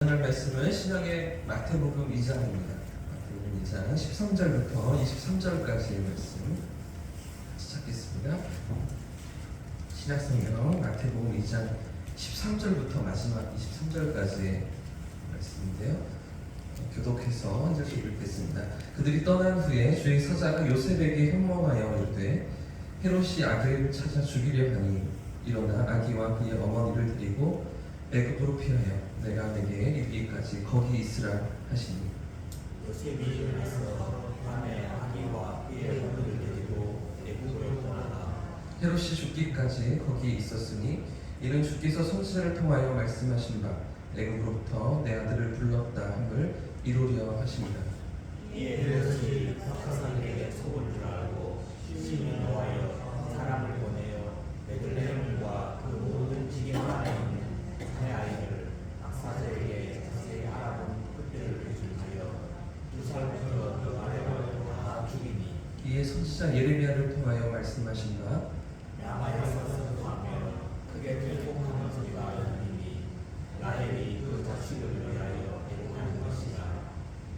오늘 말씀은 신약의 마태복음 2장입니다. 마태복음 2장 13절부터 23절까지의 말씀 찾겠습니다. 신약성경 마태복음 2장 13절부터 마지막 23절까지의 말씀인데요. 교독해서 한 절씩 읽겠습니다. 그들이 떠난 후에 주의 사자가 요셉에게 현몽하여 이르되 헤롯이 아들을 찾아 죽이려 하니 일어나 아기와 그의 어머니를 데리고 애굽으로 피하여 내가 내게 이르기까지 거기 있으라 하시니 요셉이 일어나서 밤에 아기와 그의 어머니를 데리고 애굽으로 떠나가 헤롯이 죽기까지 거기 있었으니 이는 주께서 선지자를 통하여 말씀하신 바 애굽으로부터 내 아들을 불렀다 함을 이루려 하십니다. 이에 헤롯이 석사들에게 속은 줄 알고 심히 노하여 사람을 보내어 베들레헴과 그 모든 지경 안에 있는 새 아이를 박사들에게 자세히 알아본 그때를 기준하여 2살부터 그 아래로 다 죽이니 이에 선지자 예레미야를 통하여 말씀하신 바 야마에서 선포하며 크게 통곡하는 소리가 들리니 라헬이 그 자식을 위하여 애통하는 것이라.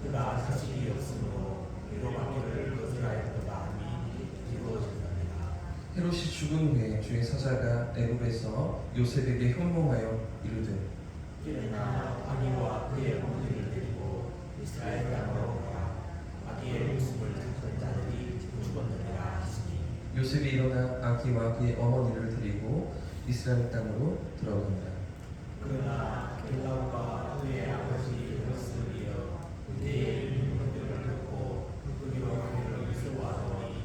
그가 자식이 없으므로 위로받기를 거절하였도다 하니 이루어졌느니라. 헤롯이 죽은 후에 주의 사자가 애굽에서 요셉에게 현몽하여 이르되 일어나 아기와 그의 어머니를 데리고 이스라엘 땅으로 가라. 아기의 목숨을 찾던 자들이 죽었느니라 하시니 요셉이 일어나 아기와 그의 어머니를 데리고 이스라엘 땅으로 들어간다. 그러나 벨라우가 그의 아버지 헤롯을 이어 그때의 일들을 듣고 그리로 가기를 무서워하더니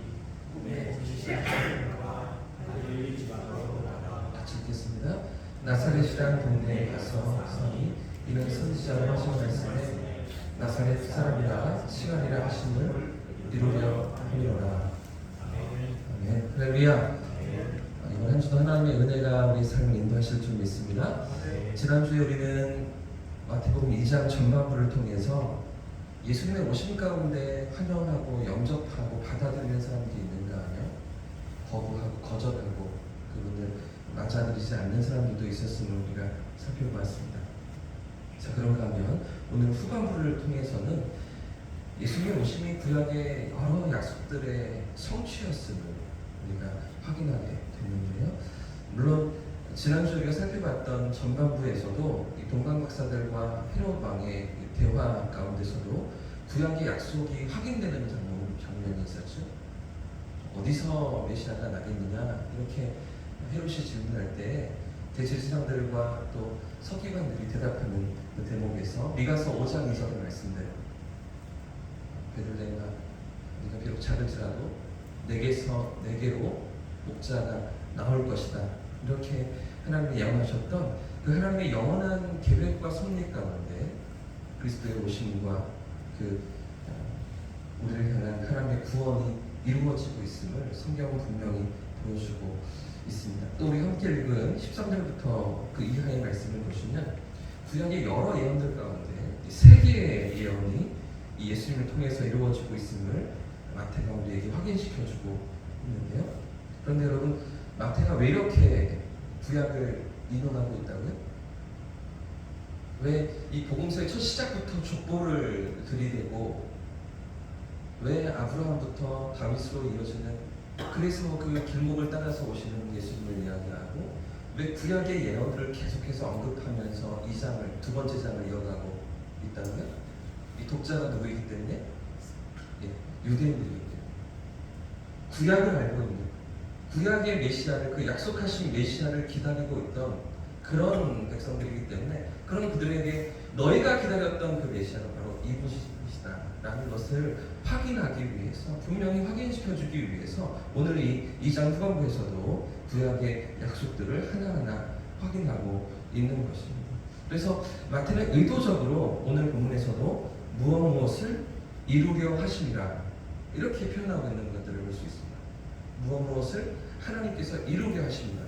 꿈에 지시하였다가 갈릴리 지방으로 나가 같이 읽겠습니다. 나사렛이라는 동네에 가서 서니 이는 선지자로 하신 말씀에 나사렛 사람이라 칭하리라 하심을 이루려 함이로라. 아멘. 할렐루야. 이번 한 주도 하나님의 은혜가 우리 삶을 인도하실 줄 믿습니다. 지난주에 우리는 마태복음 2장 전반부를 통해서 예수님의 오심 가운데 환영하고 영접하고 받아들이는 사람들이 있는가 하며 거부하고 거절하고 그분을 맞아들이지 않는 사람들도 있었음을 우리가 살펴보았습니다. 자, 그런가 하면 오늘 후반부를 통해서는 예수님의 오심이 구약의 여러 약속들의 성취였음을 우리가 확인하게 됐는데요. 물론 지난주 우리가 살펴봤던 전반부에서도 이 동방박사들과 헤롯 왕의 대화 가운데서도 구약의 약속이 확인되는 장면이 있었죠. 어디서 메시아가 나겠느냐 이렇게 헤롯이 질문할 때 대제사장들과 또 서기관들이 대답하는 그 대목에서 미가서 5장 2절의 말씀대로 베들레헴아 네가 비록 작을지라도 내게로 목자가 나올 것이다. 이렇게 하나님이 예언하셨던 그 하나님의 영원한 계획과 섭리 가운데 그리스도의 오심과 그 우리를 향한 하나님의 구원이 이루어지고 있음을 성경은 분명히 보여주고 있습니다. 또 우리 함께 읽은 13절부터 그 이하의 말씀을 보시면 구약의 여러 예언들 가운데 세 개의 예언이 이 예수님을 통해서 이루어지고 있음을 마태가 우리에게 확인시켜주고 있는데요. 그런데 여러분, 마태가 왜 이렇게 구약을 인용하고 있다고요? 왜 이 복음서의 첫 시작부터 족보를 들이대고 왜 아브라함부터 다윗으로 이어지는 그래서 그 길목을 따라서 오시는 예수님을 이야기하고 왜 구약의 예언들을 계속해서 언급하면서 이 장을 두 번째 장을 이어가고 있다고요? 이 독자가 누구이기 때문에? 유대인들이기 때문에 구약을 알고 있는 구약의 메시아를 그 약속하신 메시아를 기다리고 있던 그런 백성들이기 때문에 그런 그들에게 너희가 기다렸던 그 메시아가 바로 이분이시다 라는 것을 확인하기 위해서 분명히 확인시켜주기 위해서 오늘 이 2장 후반부에서도 구약의 약속들을 하나하나 확인하고 있는 것입니다. 그래서 마태는 의도적으로 오늘 본문에서도 무엇을 이루려 하심이라 이렇게 표현하고 있는 것들을 볼 수 있습니다. 무엇을 하나님께서 이루게 하십니다.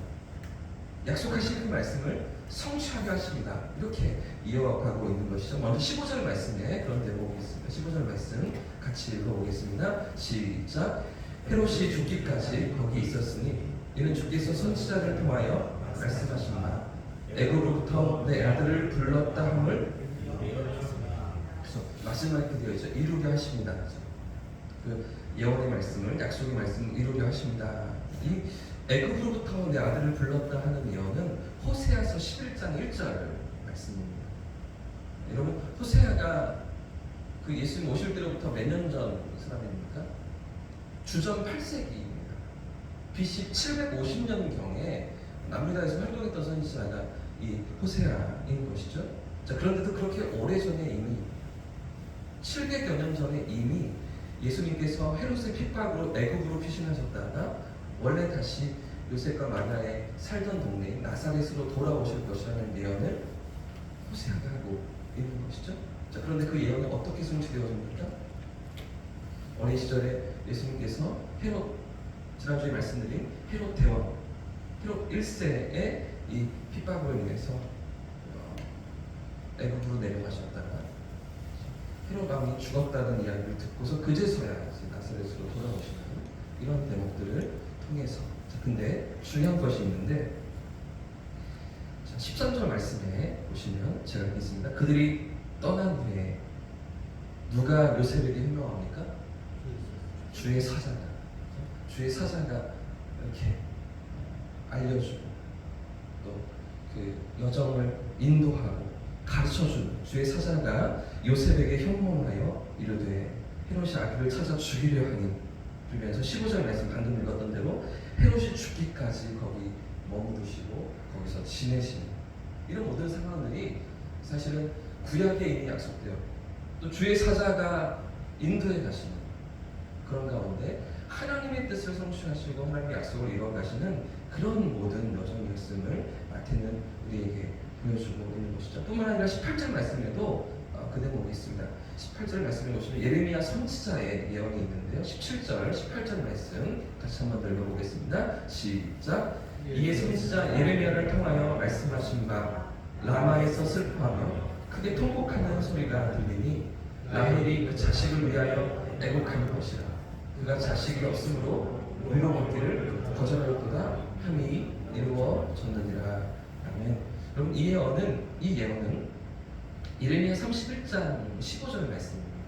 약속하신 그 말씀을 성취하게 하십니다. 이렇게 이어가고 있는 것이죠. 먼저 15절 말씀에 그런 대목이 있습니다. 15절 말씀 같이 읽어보겠습니다. 시작. 헤롯이 죽기까지 거기 있었으니 이는 주께서 선지자를 통하여 말씀하신 바 애굽으로부터 내 아들을 불렀다 함을 마지막에 되어 있죠. 이루려 하십니다. 그 예언의 말씀을, 약속의 말씀을 이루려 하십니다. 이 애굽으로부터 내 아들을 불렀다 하는 예언은 호세아서 11장 1절 말씀입니다. 여러분, 호세아가 그 예수님 오실 때로부터 몇 년 전 사람입니까? 주전 8세기입니다. BC 750년경에 남유다에서 활동했던 선지자가 이 호세아인 것이죠. 자, 그런데도 그렇게 오래전에 이미 700여 년 전에 이미 예수님께서 헤롯의 핍박으로 애굽으로 피신하셨다가 원래 다시 요셉과 마리아의 살던 동네인 나사렛으로 돌아오실 것이라는 예언을 호세아가 하고 있는 것이죠. 자, 그런데 그 예언이 어떻게 성취되어집니까? 어린 시절에 예수님께서 헤롯, 지난주에 말씀드린 헤롯 대왕, 헤롯 1세의 이 핍박으로 인해서 애굽으로 내려가셨다가 헤롯 왕이 죽었다는 이야기를 듣고서 그제서야 나사렛으로 돌아오시는 이런 대목들을 통해서. 자, 근데 중요한 것이 있는데, 자, 13절 말씀에 보시면 제가 읽겠습니다. 그들이 떠난 후에 누가 요셉에게 현명합니까? 주의 사자가 이렇게 알려주고 또 그 여정을 인도하고 가르쳐주는 주의 사자가 요셉에게 현몽하여 이르되 헤롯이 아기를 찾아 죽이려 하니, 그러면서 15절 말씀 방금 읽었던 대로 헤롯이 죽기까지 거기 머무르시고 거기서 지내시는 이런 모든 상황들이 사실은 구약에 이미 약속되어 또 주의 사자가 인도해 가시는 그런 가운데 하나님의 뜻을 성취하시고 하나님의 약속을 이뤄가시는 그런 모든 여정이었음을 마태는 우리에게 보여주고 있는 것이죠. 뿐만 아니라 18절 말씀에도 그 대목이 있습니다. 18절 말씀에 보시면 예레미야 선지자의 예언이 있는데요. 17절, 18절 말씀 다시 한번 더 읽어보겠습니다. 시작. 이에 선지자 예레미야를 통하여 말씀하신 바 라마에서 슬퍼하며 크게 통곡하는 소리가 들리니 라헬이 그 자식을 위하여 애곡하는 것이라. 그가 자식이 없으므로 물로 먹기를 거절하였도다 함이 이루어졌느니라. 아멘. 그럼 이 예언은 예레미야 31장 15절 말씀입니다.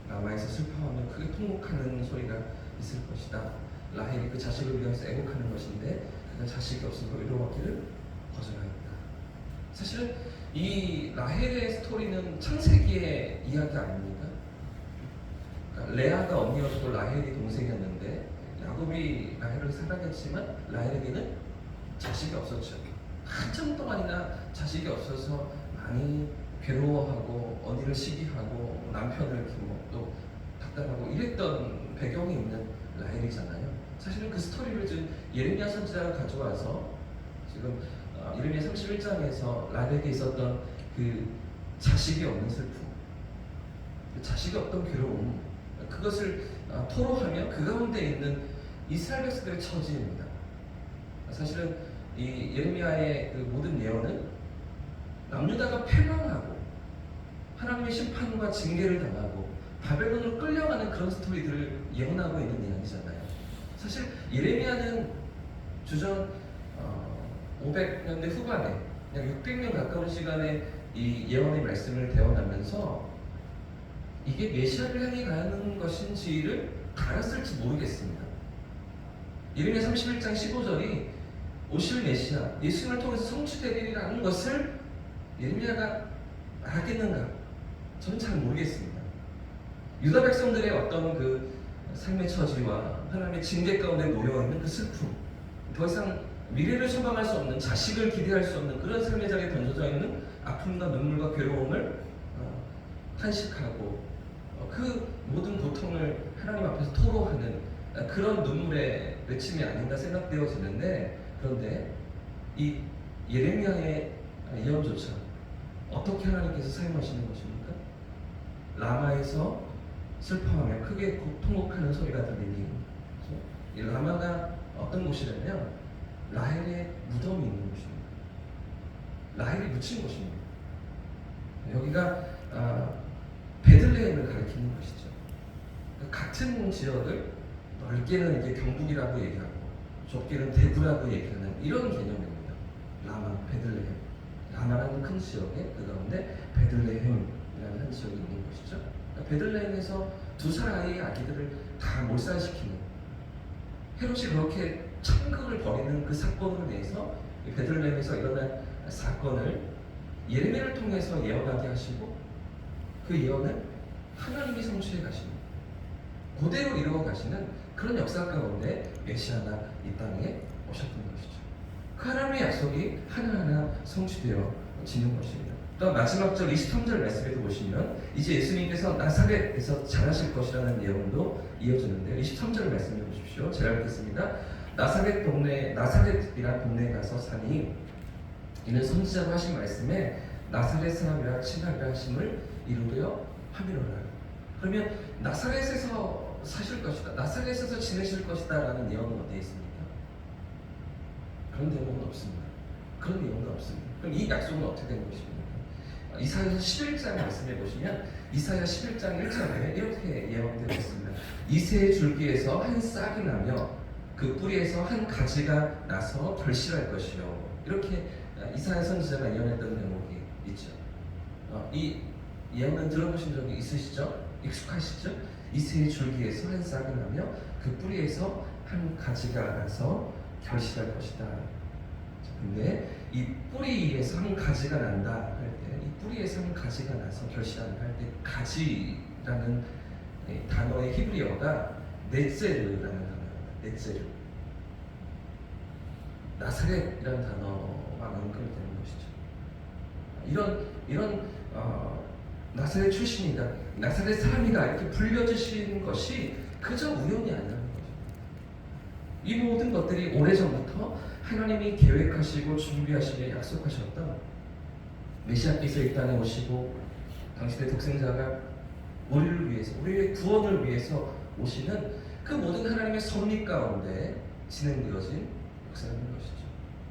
라마에서 슬퍼하며 크게 통곡하는 소리가 있을 것이다. 라헬이 그 자식을 위해서 애곡하는 것인데 그가 자식이 없으므로 이루어먹기를 거절하였다. 사실은 이 라헬의 스토리는 창세기의 이야기 아닙니까? 그러니까 레아가 언니였고 라헬이 동생이었는데 야곱이 라헬을 사랑했지만 라헬에게는 자식이 없었죠. 한참 동안이나 자식이 없어서 많이 괴로워하고 언니를 시기하고 남편을 또 닥달하고 이랬던 배경이 있는 라헬이잖아요. 사실은 그 스토리를 지금 예레미야 선지자가 가져와서 지금 예레미야 31장에서 라헬에게 있었던 그 자식이 없는 슬픔, 그 자식이 없던 괴로움, 그것을 토로하며 그 가운데 있는 이스라엘 백성들의 처지입니다. 사실은 이 예레미야의 그 모든 예언은 남유다가 패망하고 하나님의 심판과 징계를 당하고 바벨론으로 끌려가는 그런 스토리들을 예언하고 있는 이야기잖아요. 사실 예레미야는 주전 500년대 후반에 약 600년 가까운 시간에 이 예언의 말씀을 대언하면서 이게 메시아를 향해 가는 것인지를 알았을지 모르겠습니다. 예레미야 31장 15절이 오실 메시아 예수님을 통해서 성취되리라는 것을 예레미야가 알았겠는가? 저는 잘 모르겠습니다. 유다 백성들의 어떤 그 삶의 처지와 하나님의 징계 가운데 놓여있는 그 슬픔, 더 이상 미래를 소망할 수 없는, 자식을 기대할 수 없는 그런 삶의 자리에 던져져 있는 아픔과 눈물과 괴로움을 탄식하고 그 모든 고통을 하나님 앞에서 토로하는 그런 눈물의 외침이 아닌가 생각되어지는데, 그런데 이 예레미야의 예언조차 어떻게 하나님께서 사용하시는 것입니까? 라마에서 슬퍼하며 크게 통곡하는 소리가 들리니, 이 라마가 어떤 곳이냐면 라헬의 무덤이 있는 곳입니다. 라헬이 묻힌 곳입니다. 여기가 베들레헴을 가리키는 것이죠. 같은 지역을 넓게는 이게 경북이라고 얘기하고 좁게는 대구라고 얘기하는 이런 개념입니다. 라마, 베들레헴. 라마라는 큰 지역에 그 가운데 베들레헴이라는 한 지역이 있는 것이죠. 그러니까 베들레헴에서 두 사람의 아기들을 다 몰살시키는, 헤롯이 그렇게 천극을 벌이는 그 사건으로 인해서 베들레헴에서 일어난 사건을 예레미야를 통해서 예언하게 하시고, 그 예언을 하나님이 성취해 가시는, 그대로 이루어 가시는 그런 역사 가운데 메시아가 이 땅에 오셨던 것이죠. 그 하나님의 약속이 하나하나 성취되어 지는 것입니다. 또 마지막 절 23절 말씀에도 보시면 이제 예수님께서 나사렛에서 자라실 것이라는 예언도 이어지는데요. 23절 말씀해 보십시오. 제가 읽겠습니다. 나사렛이라는 동네에 가서 사니 이는 선지자로 하신 말씀에 나사렛 사람이라 칭하리라 하심을 이루려 함이로라. 그러면 나사렛에서 사실 것이다, 나사렛에서 지내실 것이다 라는 예언은 어디에 있습니까? 그런 내용은 없습니다. 그런 내용은 없습니다. 그럼 이 약속은 어떻게 되는 것입니까? 이사야 11장 말씀해 보시면 이사야 11장 1절에 이렇게 예언되어 있습니다. 이새의 줄기에서 한 싹이 나며 그 뿌리에서 한 가지가 나서 결실할 것이요. 이렇게 이사야 선지자가 예언했던 대목이 있죠. 이 예언은 들어보신 적이 있으시죠? 익숙하시죠? 이새의 줄기에서 한 싹이 나며 그 뿌리에서 한 가지가 나서 결실할 것이다. 근데 이 뿌리에서 한 가지가 난다 할 때, 이 뿌리에서 한 가지가 나서 결실한다 할 때, 가지라는 단어의 히브리어가 넷제르라는 단어입니다. 넷제르. 나사렛이라는 단어와 연결되는 것이죠. 이런 나사렛 출신이다, 나사렛 사람이다 이렇게 불려주신 것이 그저 우연이 아니라는 거죠. 이 모든 것들이 오래전부터 하나님이 계획하시고 준비하시며 약속하셨던 메시아께서 이 땅에 오시고 당신의 독생자가 우리를 위해서, 우리의 구원을 위해서 오시는 그 모든 하나님의 섭리 가운데 진행되어진 역사라는 것이죠.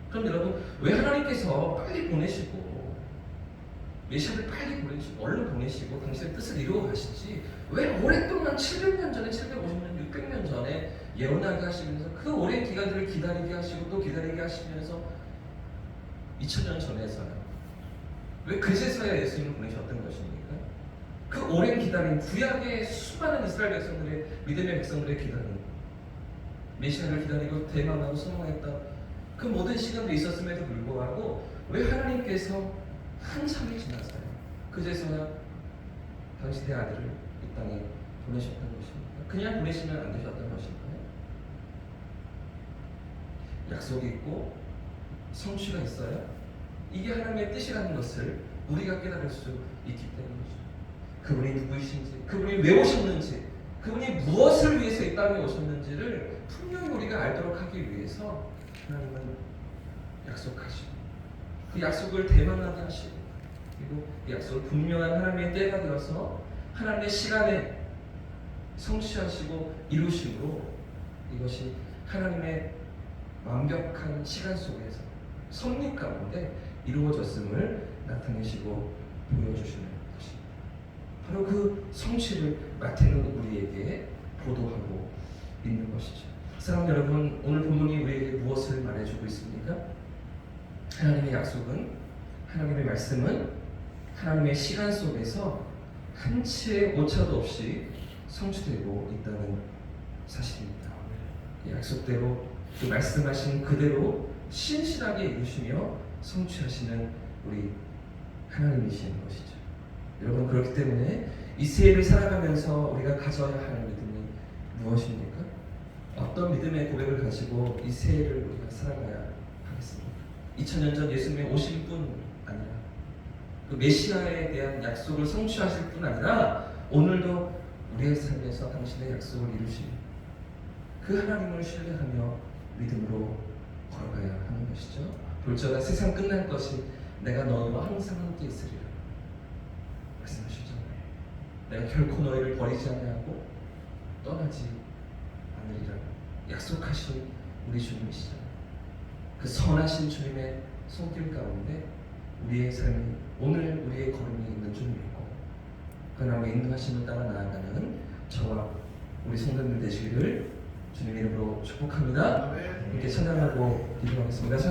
그럼 여러분, 왜 하나님께서 빨리 보내시고 메시아를 빨리 보내시고 얼른 보내시고 당신의 뜻을 이루어 가시지, 왜 오랫동안 700년 전에, 750년, 600년 전에 예언하게 하시면서 그 오랜 기간들을 기다리게 하시고 또 기다리게 하시면서 2000년 전에서요, 왜 그제서야 예수님을 보내셨던 것입니까? 그 오랜 기다림, 구약의 수많은 이스라엘 백성들의, 믿음의 백성들의 기다림, 메시아를 기다리고 대망하고 소망했던 그 모든 시간들이 있었음에도 불구하고 왜 하나님께서 한참이 지나서요 그제서야 당신의 아들을 이 땅에 보내셨던 것입니까? 그냥 보내시면 안 되셨던 것일까요? 약속이 있고 성취가 있어요. 이게 하나님의 뜻이라는 것을 우리가 깨달을 수 있기 때문이죠. 그분이 누구이신지, 그분이 왜 오셨는지, 그분이 무엇을 위해서 이 땅에 오셨는지를 분명히 우리가 알도록 하기 위해서 하나님은 약속하시고 그 약속을 대망하게 하시고, 그리고 그 약속을 분명한 하나님의 때가 되어서 하나님의 시간에 성취하시고 이루심으로 이것이 하나님의 완벽한 시간 속에서 섭리 가운데 이루어졌음을 나타내시고 보여주시는 것입니다. 바로 그 성취를 마태는 우리에게 보도하고 있는 것이죠. 사랑하는 여러분, 오늘 본문이 우리에게 무엇을 말해주고 있습니까? 하나님의 약속은, 하나님의 말씀은 하나님의 시간 속에서 한치의 오차도 없이 성취되고 있다는 사실입니다. 약속대로, 그 말씀하신 그대로 신실하게 이루시며 성취하시는 우리 하나님이신 것이죠. 여러분, 그렇기 때문에 이 새해를 살아가면서 우리가 가져야 할 믿음이 무엇입니까? 어떤 믿음의 고백을 가지고 이 새해를 우리가 살아가야 하겠습니까? 2000년 전 예수님이 오실 뿐 아니라 그 메시아에 대한 약속을 성취하실 뿐 아니라 오늘도 우리의 삶에서 당신의 약속을 이루신 그 하나님을 신뢰하며 믿음으로 걸어가야 하는 것이죠. 볼지어다 세상 끝날 것이 내가 너희와 항상 함께 있으리라 말씀하시죠. 내가 결코 너희를 버리지 아니하고 떠나지 않으리라 약속하신 우리 주님이시죠. 그 선하신 주님의 손길 가운데 우리의 삶이, 오늘 우리의 걸음이 있는 줄 믿고 그 하나님의 인도하심을 따라 나아가는 저와 우리 성도님들 되시기를 주님의 이름으로 축복합니다. 함께 찬양하고 기도하겠습니다.